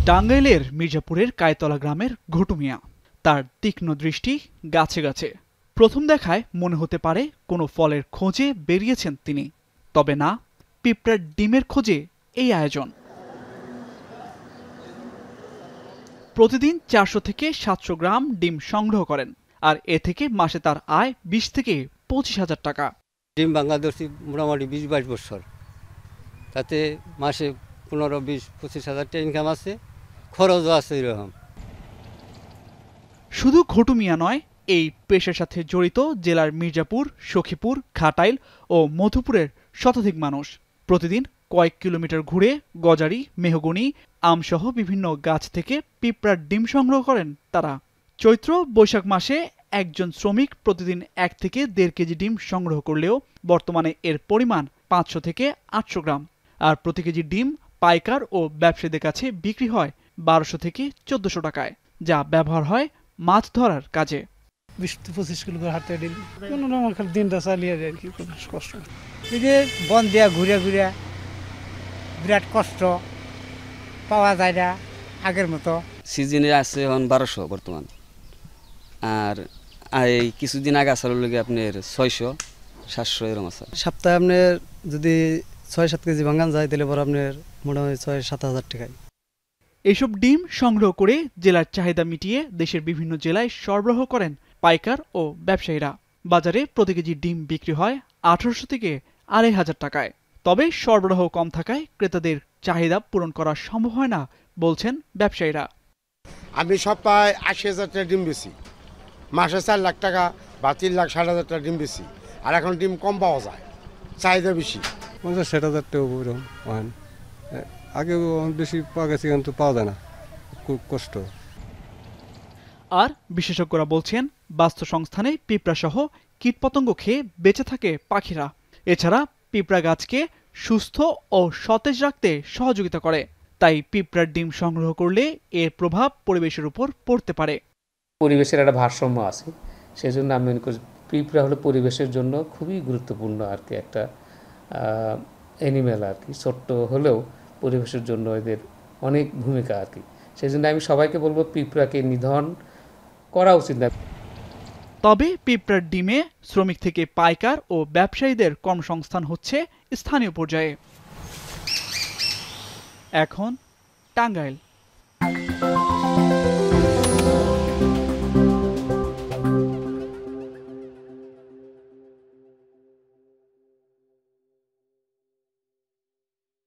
টাঙ্গাইলের মির্জাপুরের কায়তলা গ্রামের ঘটু মিয়া। তার তীক্ষ্ণ দৃষ্টি গাছে গাছে। প্রথম দেখায় মনে হতে পারে কোনো ফলের খোঁজে বেরিয়েছেন তিনি, তবে না, পিঁপড়ার ডিমের খোঁজে এই আয়োজন। প্রতিদিন 400 থেকে 700 গ্রাম ডিম সংগ্রহ করেন, আর এ থেকে মাসে তার আয় 20 থেকে 25,000 টাকা। ডিম বাংলাদেশি মোটামুটি 20-22 বছর, তাতে মাসে 15-20-25,000 টাকা ইনকাম আছে, খরচও আছে এরকম। শুধু ঘটু মিয়া নয়, এই পেশার সাথে জড়িত জেলার মির্জাপুর, সখীপুর, ঘাটাইল ও মধুপুরের শতাধিক মানুষ। প্রতিদিন কয়েক কিলোমিটার ঘুরে গজারি, মেহগনি, আমসহ বিভিন্ন গাছ থেকে পিঁপড়ার ডিম সংগ্রহ করেন তারা। চৈত্র বৈশাখ মাসে একজন শ্রমিক প্রতিদিন 1 থেকে 1.5 কেজি ডিম সংগ্রহ করলেও বর্তমানে এর পরিমাণ 500 থেকে 800 গ্রাম। আর প্রতি কেজি ডিম পাইকার ও ব্যবসায়ীদের কাছে বিক্রি হয় 1200 থেকে 1400 টাকায়, যা ব্যবহার হয় মাছ ধরার কাজে। 20-25 কিলো করে হাতে ডিম কোনো রকম দিনটা চালিয়ে যায় আর কি, কোনো কষ্ট। এই যে বন দিয়া ঘুরে ঘুরে বিরাট কষ্ট, পাওয়া যায় না আগের মতো। সিজনে আছে এখন 1200 বর্তমান, আর এই কিছুদিন আগে আসলে লাগে আপনার 600-700 এরকম আছে। সপ্তাহে আপনার যদি 6-7 কেজি ভাঙান যায় তাহলে পর আপনার মোটামুটি 6-7 হাজার টাকায়। এইসব ডিম সংগ্রহ করে জেলার চাহিদা মিটিয়ে দেশের বিভিন্ন জেলায় সরবরাহ করেন পাইকার ও ব্যবসায়ীরা। বাজারে প্রতি কেজি ডিম বিক্রি হয় 1800 থেকে 2500 টাকায়। তবে সরবরাহ কম থাকায় ক্রেতাদের চাহিদা পূরণ করা সম্ভব হয় না বলছেন ব্যবসায়ীরা। আমি সপ্তাহে 80,000 টাকা ডিম বেশি, মাসে 4 লাখ টাকা বা 3,60,000 টাকা ডিম বেশি। আর এখন ডিম কম পাওয়া যায়, চাহিদা বেশি। 50-60,000 টাকা ওইরকম আগে বেশি পাওয়া গেছে, কিন্তু পাওয়া যায় না, খুব কষ্ট। আর বিশেষজ্ঞরা বলছেন, বাস্তুসংস্থানে পিঁপড়া সহ কীটপতঙ্গ খেয়ে বেঁচে থাকে পাখিরা। এছাড়া পিঁপড়া গাছকে সুস্থ ও সতেজ রাখতে সহযোগিতা করে। তাই পিঁপড়ার ডিম সংগ্রহ করলে এর প্রভাব পরিবেশের উপর পড়তে পারে। পরিবেশের একটা ভারসাম্য আছে, সেজন্য আমি মনে করি পিঁপড়া হলো পরিবেশের জন্য খুবই গুরুত্বপূর্ণ আর কি একটা অ্যানিমেল আর কি। ছোট্ট হলেও পরিবেশের জন্য এদের অনেক ভূমিকা আর কি। সেই জন্য আমি সবাইকে বলবো পিঁপড়াকে নিধন করা উচিত না। তবে পিঁপড়ার ডিমে শ্রমিক থেকে পাইকার ও ব্যবসায়ীদের কর্মসংস্থান হচ্ছে স্থানীয় পর্যায়ে। এখন টাঙ্গাইল।